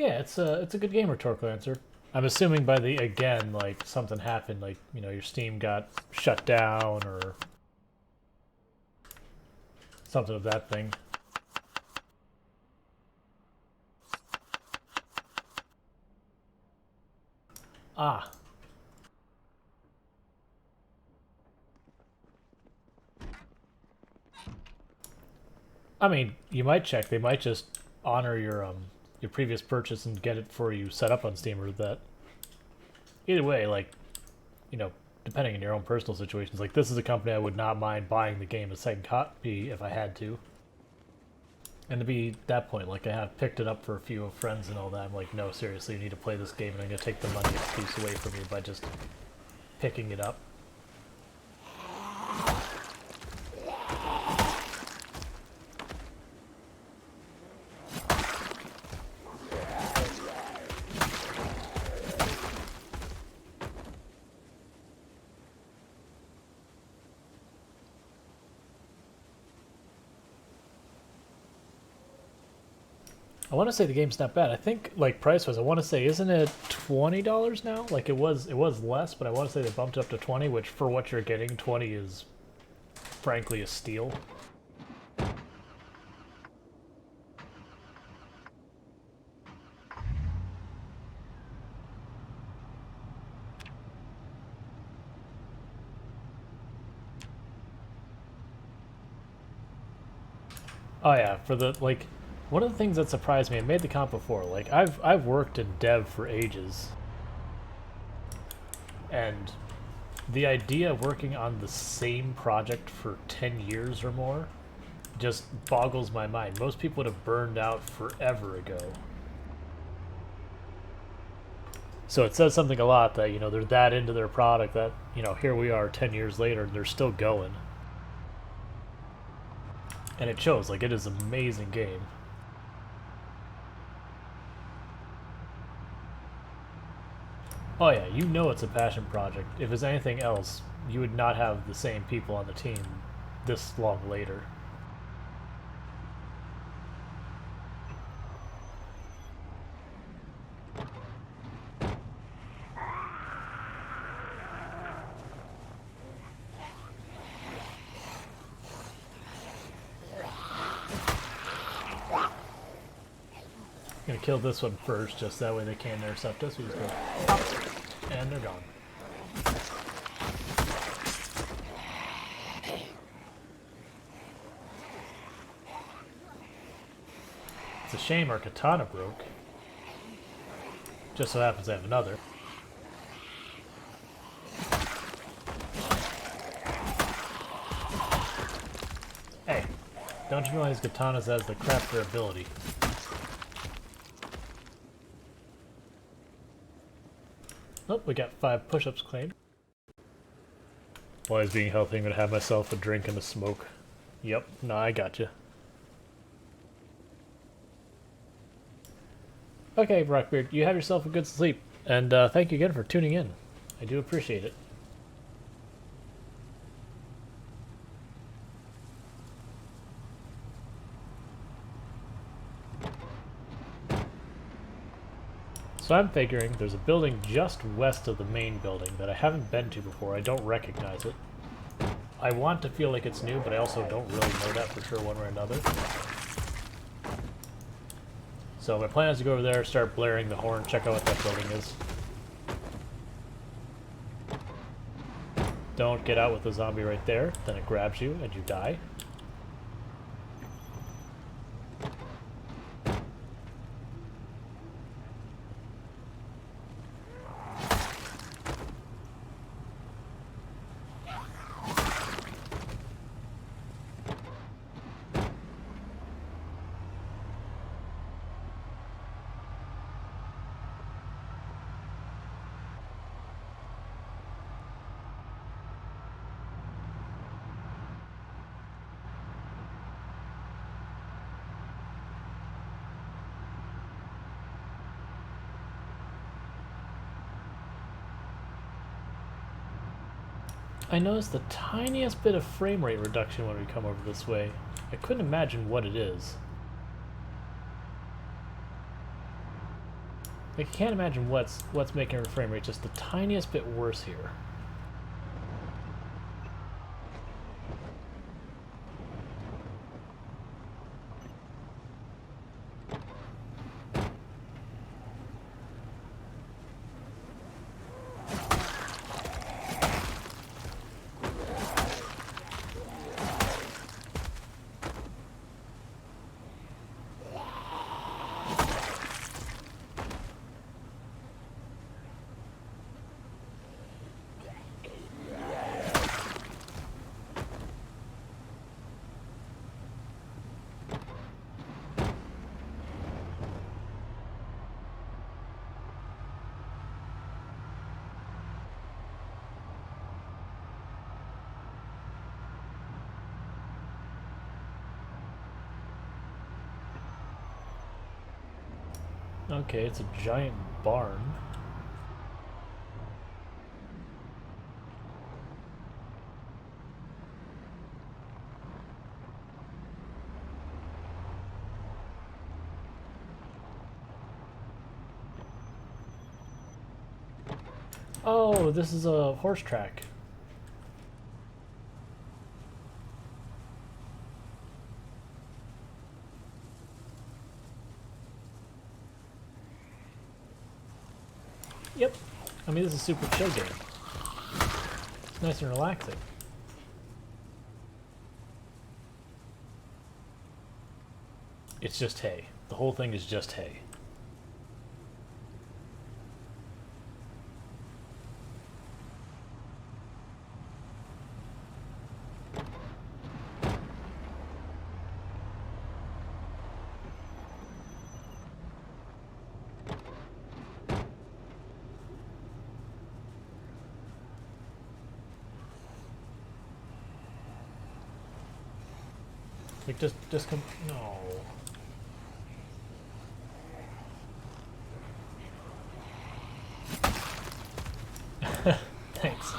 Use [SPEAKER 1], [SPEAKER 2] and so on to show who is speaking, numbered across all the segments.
[SPEAKER 1] Yeah, it's a good game, rhetorical answer. I'm assuming by the again, like something happened, like your Steam got shut down or something of that thing. Ah, I mean, you might check. They might just honor your previous purchase and get it for you set up on Steam or that. Either way, like you know, depending on your own personal situations, like this is a company I would not mind buying the game a second copy if I had to. And to be that point, like I have picked it up for a few friends and all that. I'm like, no, seriously, you need to play this game, and I'm gonna take the money excuse away from you by just picking it up. I want to say the game's not bad. I think, like price-wise, I want to say, isn't it $20 now? Like it was less, but I want to say they bumped it up to 20, which for what you're getting, 20 is frankly a steal. Oh yeah, for the like, one of the things that surprised me, I made the comp before. Like I've worked in dev for ages, and the idea of working on the same project for 10 years or more just boggles my mind. Most people would have burned out forever ago. So it says something a lot that, they're that into their product that, here we are 10 years later and they're still going. And it shows, like, it is an amazing game. Oh yeah, you know it's a passion project. If it's anything else, you would not have the same people on the team this long later. I'm gonna kill this one first, just that way they can't intercept us. We just go pop, and they're gone. It's a shame our katana broke. Just so happens I have another. Hey, don't you realize katanas has the crap durability? Oh, we got 5 push-ups claimed. While I was being healthy, I'm gonna have myself a drink and a smoke. Yep, no, I gotcha. Okay, Rockbeard, you have yourself a good sleep, and thank you again for tuning in. I do appreciate it. So I'm figuring there's a building just west of the main building that I haven't been to before. I don't recognize it. I want to feel like it's new, but I also don't really know that for sure one way or another. So my plan is to go over there, start blaring the horn, check out what that building is. Don't get out with the zombie right there, then it grabs you and you die. I noticed the tiniest bit of frame rate reduction when we come over this way. I couldn't imagine what it is. I can't imagine what's making her frame rate just the tiniest bit worse here. Okay, it's a giant barn. Oh, this is a horse track. Yep. I mean, this is a super chill game. It's nice and relaxing. It's just hay. The whole thing is just hay. Like, just come. No. Thanks.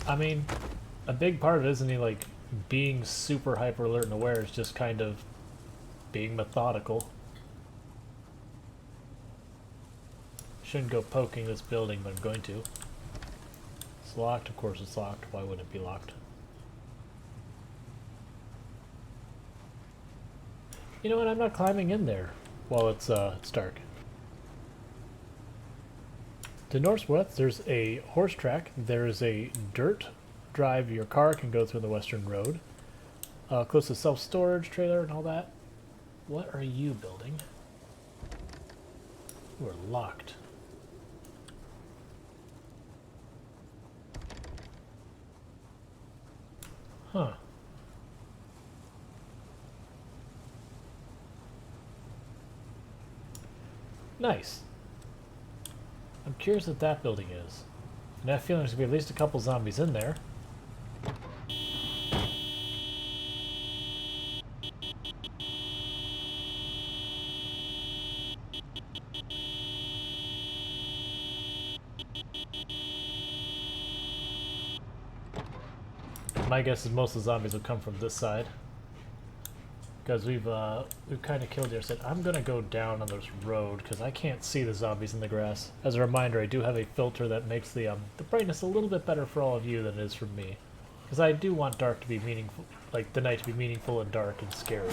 [SPEAKER 1] I mean, a big part of it isn't he like being super hyper alert and aware, is just kind of being methodical. Shouldn't go poking this building, but I'm going to. It's locked, of course it's locked. Why wouldn't it be locked? You know what, I'm not climbing in there while it's dark. To northwest, there's a horse track. There's a dirt drive your car can go through the western road. Close to self-storage trailer and all that. What are you building? You are locked. Huh. Nice. I'm curious what that building is. And I have a feeling there's going to be at least a couple zombies in there. My guess is most of the zombies will come from this side. Because we've kind of killed your set. I'm gonna go down on this road because I can't see the zombies in the grass. As a reminder, I do have a filter that makes the brightness a little bit better for all of you than it is for me. Because I do want dark to be meaningful, like the night to be meaningful and dark and scary.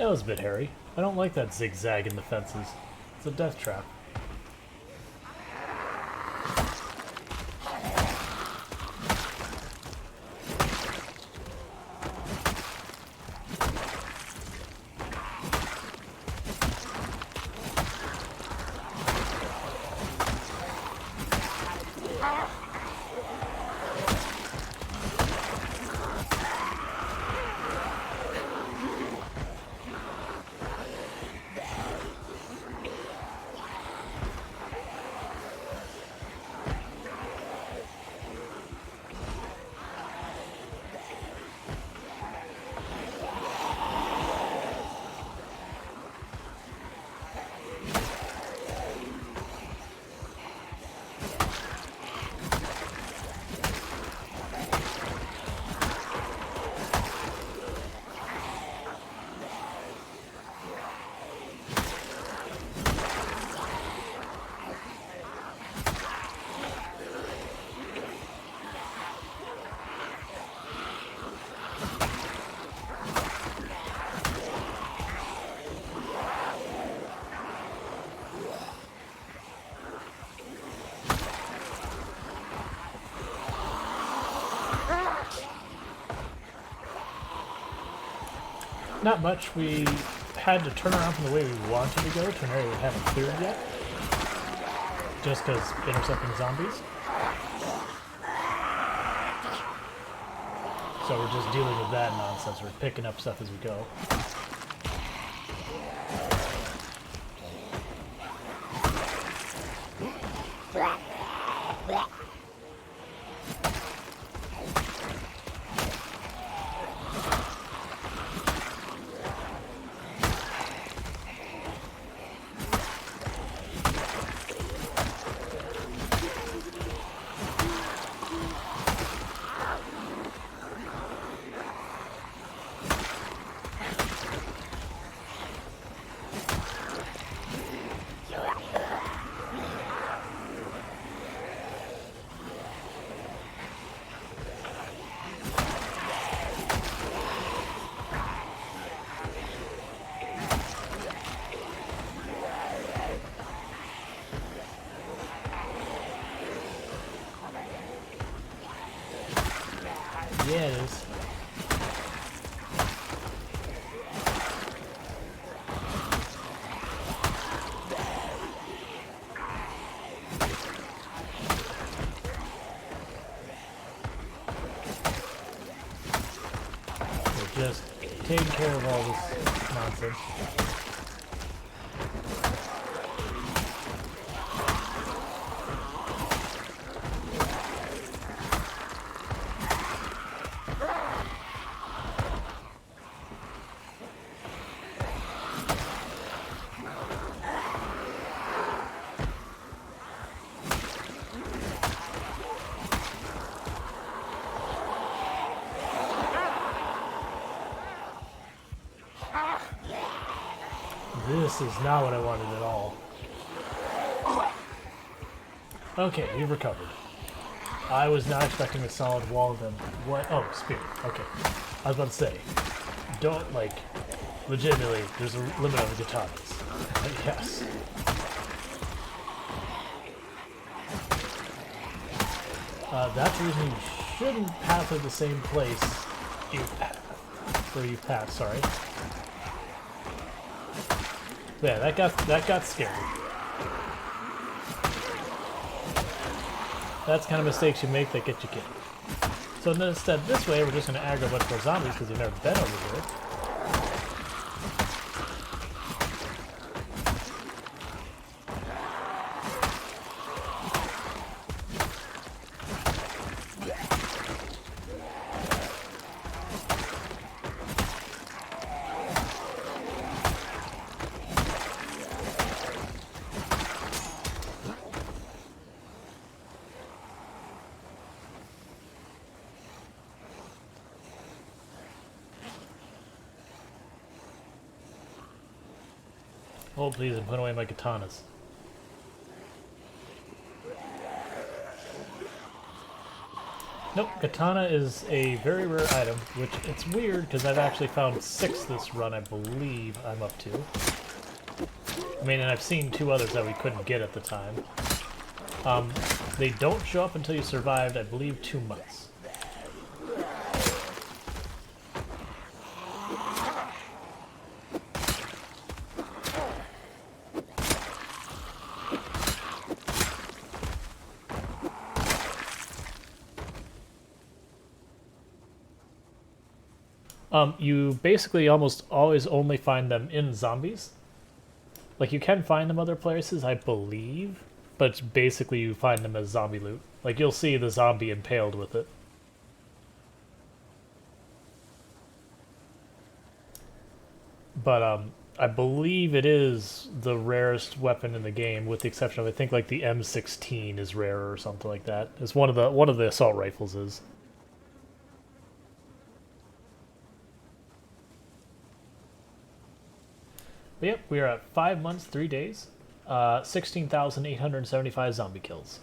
[SPEAKER 1] that was a bit hairy. I don't like that zigzag in the fences. It's a death trap. Not much. We had to turn around from the way we wanted to go to an area we haven't cleared yet. Just because intercepting zombies. So we're just dealing with that nonsense. We're picking up stuff as we go. Yeah, it is. We're just taking care of all this nonsense. This is not what I wanted at all. Okay, you've recovered. I was not expecting a solid wall of them. What? Oh, spear. Okay. I was about to say, don't, like, legitimately, there's a limit on the katanas. Yes. That's the reason you shouldn't path through the same place where you passed, sorry. Yeah, that got scary. That's the kind of mistakes you make that get you killed. So instead, this way, we're just going to aggro a bunch more zombies because you've never been over here. Hold please and put away my katanas. Nope, katana is a very rare item, which it's weird because I've actually found 6 this run, I believe I'm up to. I mean, and I've seen 2 others that we couldn't get at the time. They don't show up until you survived, I believe, 2 months. You basically almost always only find them in zombies. Like, you can find them other places, I believe, but basically you find them as zombie loot. Like, you'll see the zombie impaled with it. But, I believe it is the rarest weapon in the game, with the exception of, I think, like, the M16 is rare or something like that. It's one of the assault rifles is. But yep, we are at 5 months, 3 days, 16,875 zombie kills.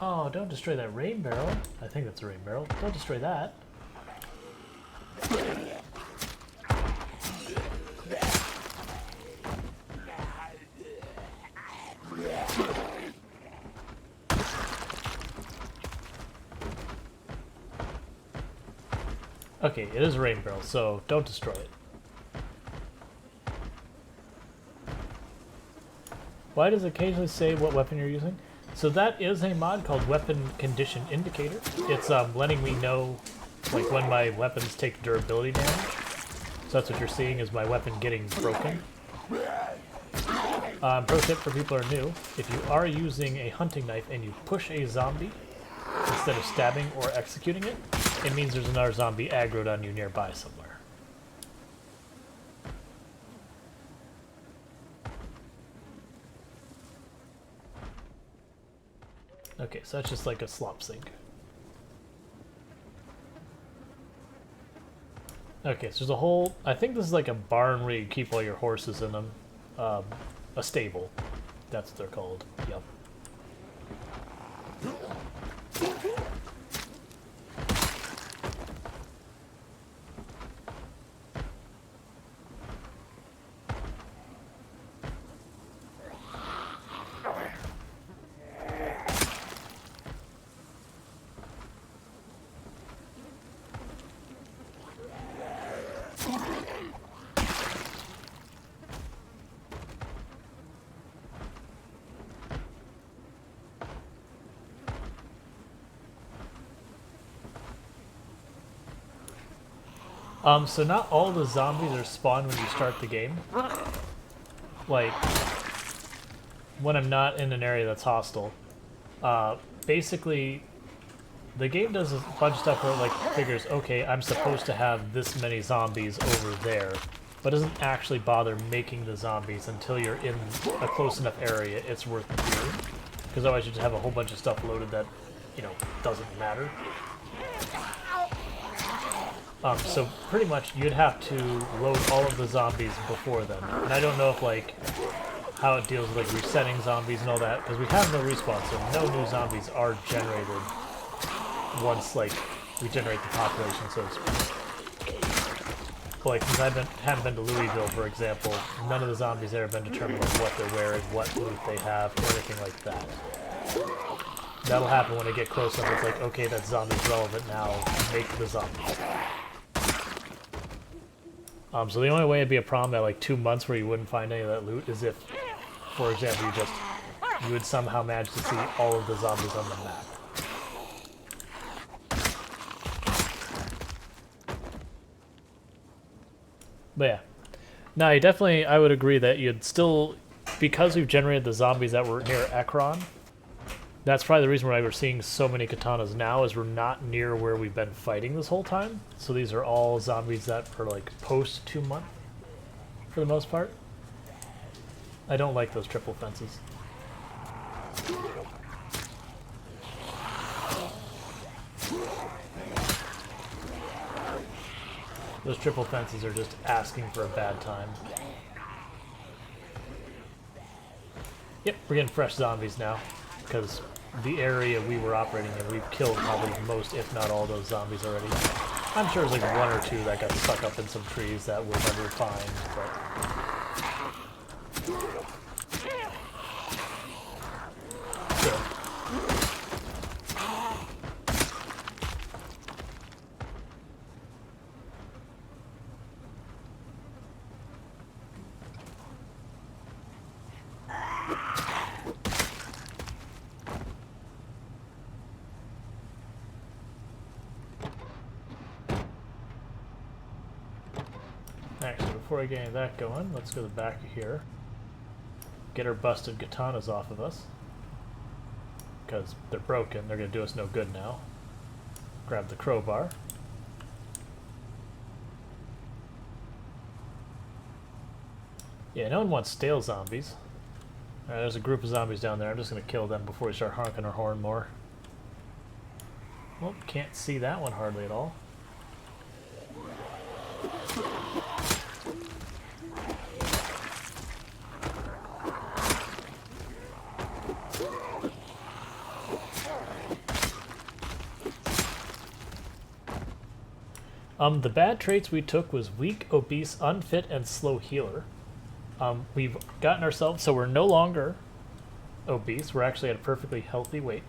[SPEAKER 1] Oh, don't destroy that rain barrel. I think that's a rain barrel. Don't destroy that. Okay, it is a rain barrel, so don't destroy it. Why does it occasionally say what weapon you're using? So that is a mod called Weapon Condition Indicator. It's letting me know like when my weapons take durability damage. So that's what you're seeing is my weapon getting broken. Pro tip for people who are new, if you are using a hunting knife and you push a zombie instead of stabbing or executing it, it means there's another zombie aggroed on you nearby somewhere. Okay, so that's just like a slop sink. Okay, so there's a whole... I think this is like a barn where you keep all your horses in them. A stable. That's what they're called. Yep. So not all the zombies are spawned when you start the game. Like, when I'm not in an area that's hostile. Basically, the game does a bunch of stuff where it like figures, okay, I'm supposed to have this many zombies over there, but doesn't actually bother making the zombies until you're in a close enough area it's worth doing. Because otherwise you just have a whole bunch of stuff loaded that, you know, doesn't matter. So pretty much you'd have to load all of the zombies before then. And I don't know if like how it deals with like resetting zombies and all that, because we have no respawn, so no new zombies are generated once like we generate the population, so to speak. But like since I haven't been to Louisville, for example, none of the zombies there have been determined like what they're wearing, what loot they have, or anything like that. That'll happen when I get close enough. It's like, okay, that zombie's relevant now. Make the zombies. So the only way it'd be a problem at like 2 months where you wouldn't find any of that loot is if, for example, you would somehow manage to see all of the zombies on the map. But yeah. No, you definitely, I would agree that you'd still, because we've generated the zombies that were near Ekron, that's probably the reason why we're seeing so many katanas now, is we're not near where we've been fighting this whole time. So these are all zombies that are like post 2 month, for the most part. I don't like those triple fences. Those triple fences are just asking for a bad time. Yep, we're getting fresh zombies now, because the area we were operating in, we've killed probably most, if not all, those zombies already. I'm sure there's like one or two that got stuck up in some trees that we'll never find, but... Still. Alright, so before I get any of that going, let's go to the back of here. Get our busted katanas off of us. Because they're broken, they're going to do us no good now. Grab the crowbar. Yeah, no one wants stale zombies. Alright, there's a group of zombies down there. I'm just going to kill them before we start honking our horn more. Well, can't see that one hardly at all. The bad traits we took was weak, obese, unfit, and slow healer. We've gotten ourselves, so we're no longer obese. We're actually at a perfectly healthy weight.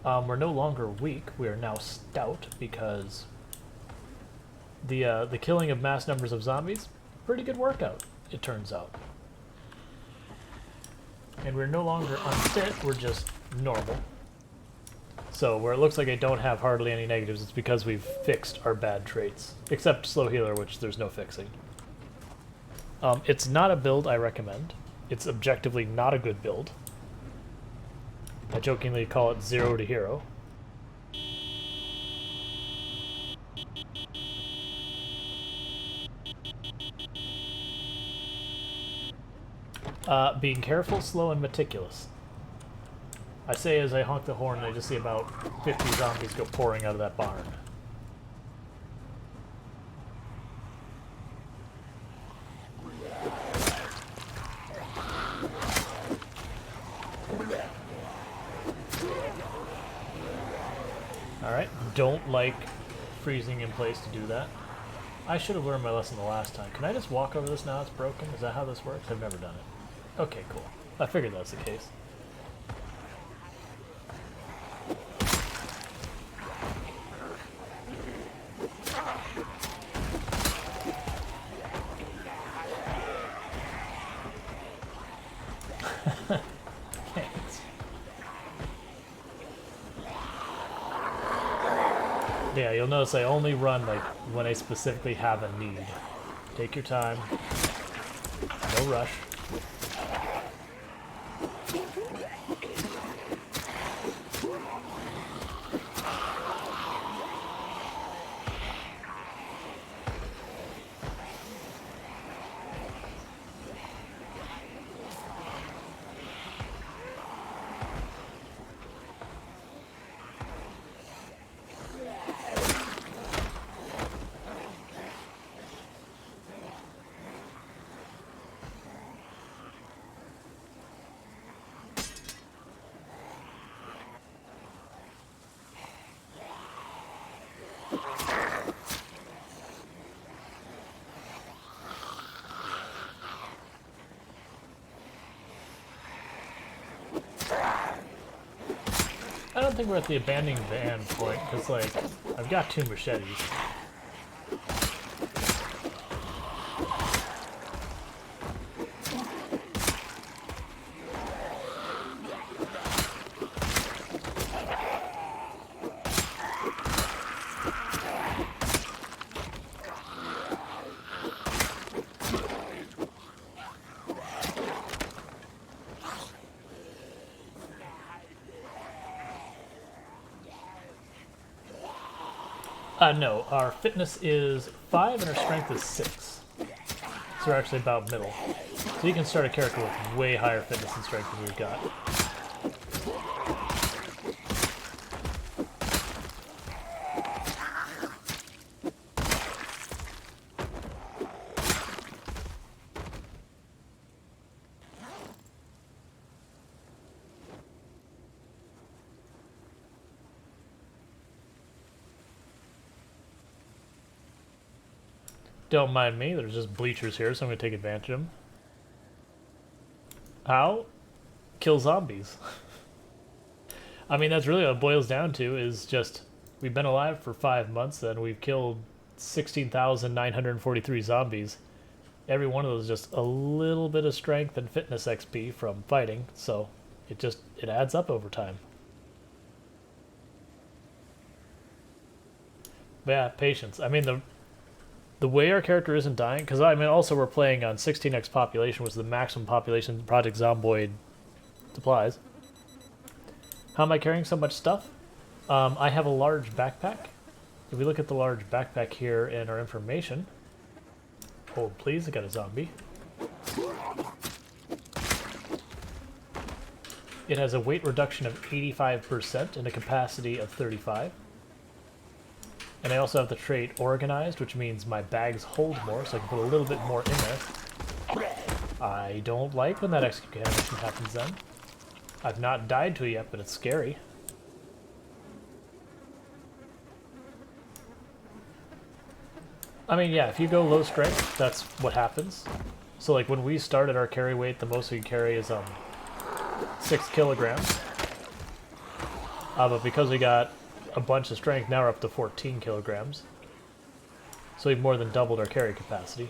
[SPEAKER 1] We're no longer weak. We are now stout because the killing of mass numbers of zombies, pretty good workout, it turns out. And we're no longer unfit. We're just normal. So where it looks like I don't have hardly any negatives, it's because we've fixed our bad traits. Except slow healer, which there's no fixing. It's not a build I recommend. It's objectively not a good build. I jokingly call it 0 to hero. Being careful, slow, and meticulous. I say as I honk the horn and I just see about 50 zombies go pouring out of that barn. Alright, don't like freezing in place to do that. I should have learned my lesson the last time. Can I just walk over this now it's broken? Is that how this works? I've never done it. Okay, cool. I figured that's the case. Yeah, you'll notice I only run like when I specifically have a need. Take your time. No rush. I don't think we're at the abandoning van point, because, like, I've got 2 machetes. No, our fitness is 5 and our strength is 6. So we're actually about middle. So you can start a character with way higher fitness and strength than we've got. Don't mind me, there's just bleachers here, so I'm going to take advantage of them. How? Kill zombies. I mean, that's really what it boils down to, is just, we've been alive for 5 months and we've killed 16,943 zombies. Every one of those is just a little bit of strength and fitness XP from fighting, so it adds up over time. But yeah, patience. I mean, the way our character isn't dying, because I mean, also we're playing on 16x population, which is the maximum population Project Zomboid supplies. How am I carrying so much stuff? I have a large backpack. If we look at the large backpack here in our information, hold please, I got a zombie. It has a weight reduction of 85% and a capacity of 35. And I also have the trait organized, which means my bags hold more, so I can put a little bit more in there. I don't like when that execute animation happens then. I've not died to it yet, but it's scary. I mean, yeah, if you go low strength, that's what happens. So like when we started our carry weight, the most we can carry is 6 kilograms. But because we got a bunch of strength, now we're up to 14 kilograms. So we've more than doubled our carry capacity.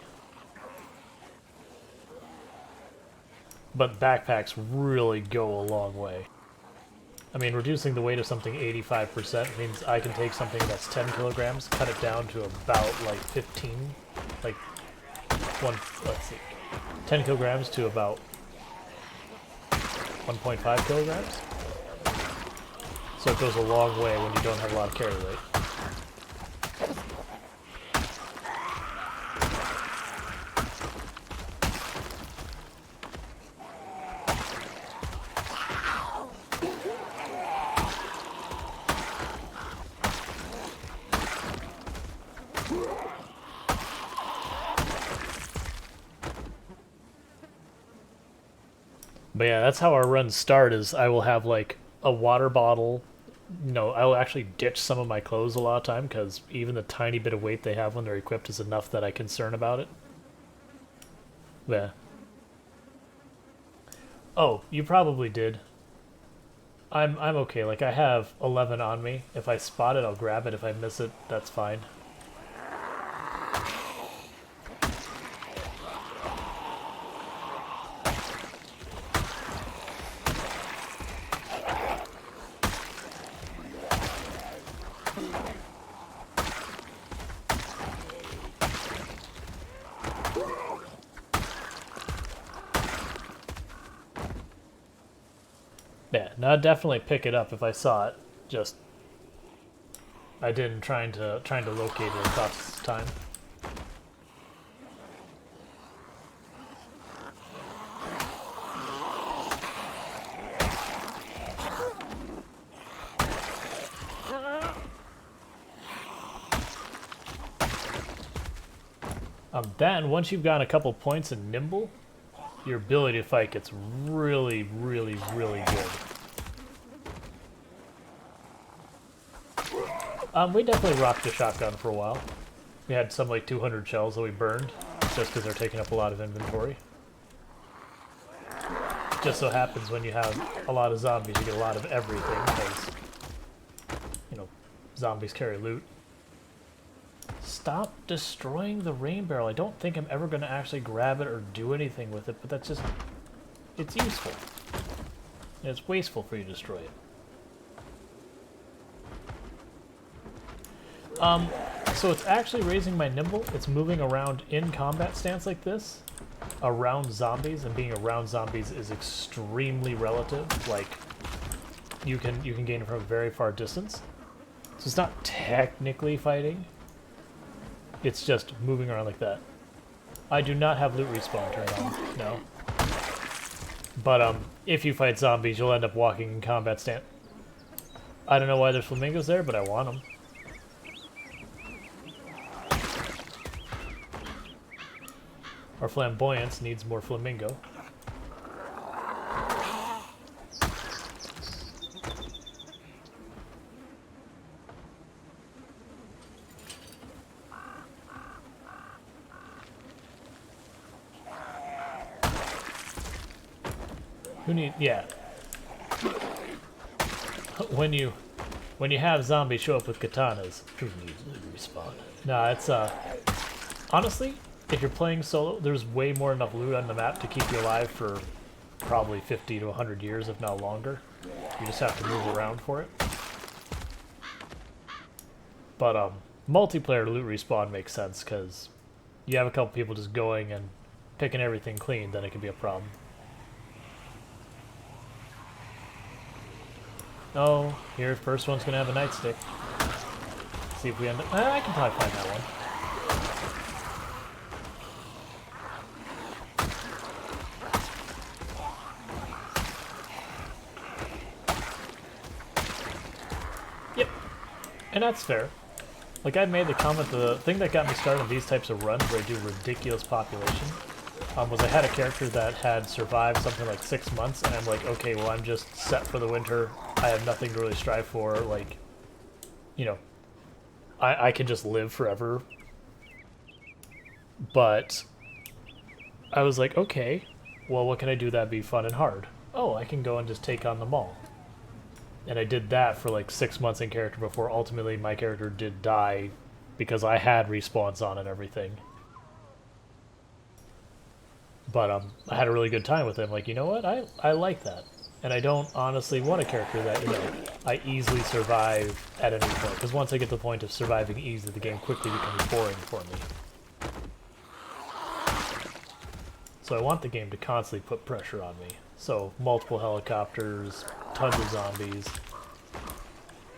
[SPEAKER 1] But backpacks really go a long way. I mean, reducing the weight of something 85% means I can take something that's 10 kilograms, cut it down to about like 15, like let's see, 10 kilograms to about 1.5 kilograms. So it goes a long way when you don't have a lot of carry weight. But yeah, that's how our runs start, is I will have like a water bottle. No, I will actually ditch some of my clothes a lot of time, because even the tiny bit of weight they have when they're equipped is enough that I concern about it. Yeah. Oh, you probably did. I'm okay. Like, I have 11 on me. If I spot it, I'll grab it. If I miss it, that's fine. Yeah, no, I'd definitely pick it up if I saw it. Just I didn't trying to locate it across time. Then once you've gotten a couple points in nimble, your ability to fight gets really, really, really good. We definitely rocked the shotgun for a while. We had some like 200 shells that we burned, just because they're taking up a lot of inventory. Just so happens when you have a lot of zombies, you get a lot of everything, because, you know, zombies carry loot. Stop destroying the rain barrel. I don't think I'm ever going to actually grab it or do anything with it, but that's just, it's useful. And it's wasteful for you to destroy it. So it's actually raising my nimble. It's moving around in combat stance like this, around zombies, and being around zombies is extremely relative. Like, you can gain it from a very far distance. So it's not technically fighting. It's just moving around like that. I do not have loot respawn turned on, no. But if you fight zombies, you'll end up walking in combat stand. I don't know why there's flamingos there, but I want them. Our flamboyance needs more flamingo. Yeah. When you have zombies show up with katanas, who needs loot respawn? Nah, it's honestly, if you're playing solo, there's way more enough loot on the map to keep you alive for probably 50 to 100 years, if not longer. You just have to move around for it. But multiplayer loot respawn makes sense because you have a couple people just going and picking everything clean, then it can be a problem. Oh, here, first one's gonna have a nightstick. See if we end up. I can probably find that one. Yep, and that's fair. Like, I made the comment, the thing that got me started on these types of runs where I do ridiculous population was I had a character that had survived something like 6 months, and I'm like, okay, well, I'm just set for the winter. I have nothing to really strive for. Like, you know, I can just live forever. But I was like, okay, well, what can I do that'd be fun and hard? Oh, I can go and just take on them all. And I did that for like 6 months in character before ultimately my character did die because I had respawns on and everything. But I had a really good time with him. Like, you know what? I like that. And I don't honestly want a character that, you know, I easily survive at any point. Because once I get to the point of surviving easily, the game quickly becomes boring for me. So I want the game to constantly put pressure on me. So multiple helicopters, tons of zombies.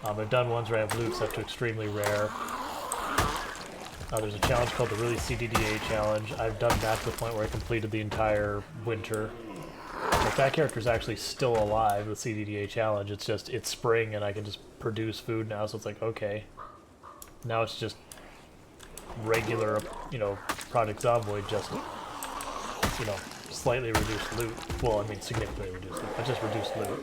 [SPEAKER 1] I've done ones where I have loot set to extremely rare. There's a challenge called the Really CDDA Challenge. I've done that to the point where I completed the entire winter. If that character's actually still alive, the CDDA Challenge, it's just, it's spring and I can just produce food now, so it's like, okay. Now it's just regular, you know, Project Zomboid, just, you know, slightly reduced loot. Well, I mean significantly reduced loot, but just reduced loot.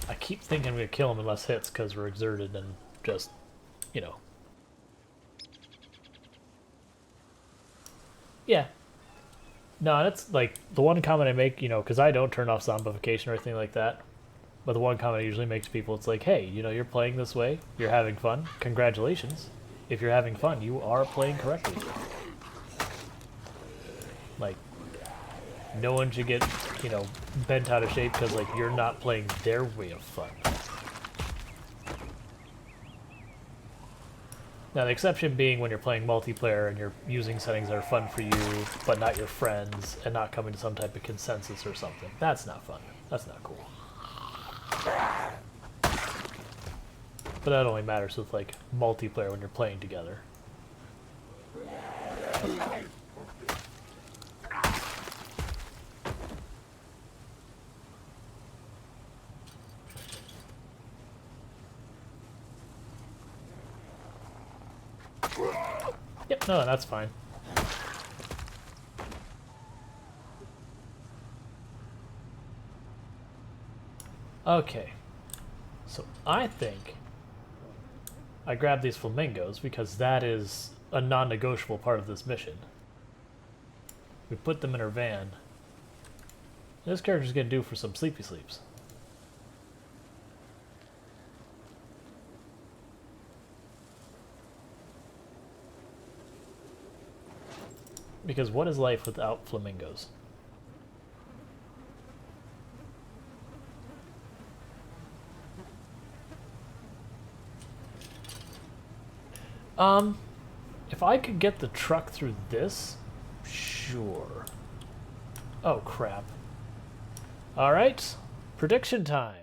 [SPEAKER 1] I keep thinking I'm going to kill him in less hits because we're exerted and just, you know. Yeah. No, that's like the one comment I make, you know, because I don't turn off zombification or anything like that. But the one comment I usually make to people, it's like, hey, you know, you're playing this way, you're having fun, congratulations. If you're having fun, you are playing correctly. Like, no one should get, you know, bent out of shape because, like, you're not playing their way of fun. Now, the exception being when you're playing multiplayer and you're using settings that are fun for you, but not your friends, and not coming to some type of consensus or something. That's not fun. That's not cool. But that only matters with, like, multiplayer when you're playing together. Yep, no, that's fine. Okay. So I think I grabbed these flamingos because that is a non-negotiable part of this mission. We put them in our van. This character's gonna do for some sleepy sleeps. Because what is life without flamingos? If I could get the truck through this, Sure. Oh, crap. All right. Prediction time.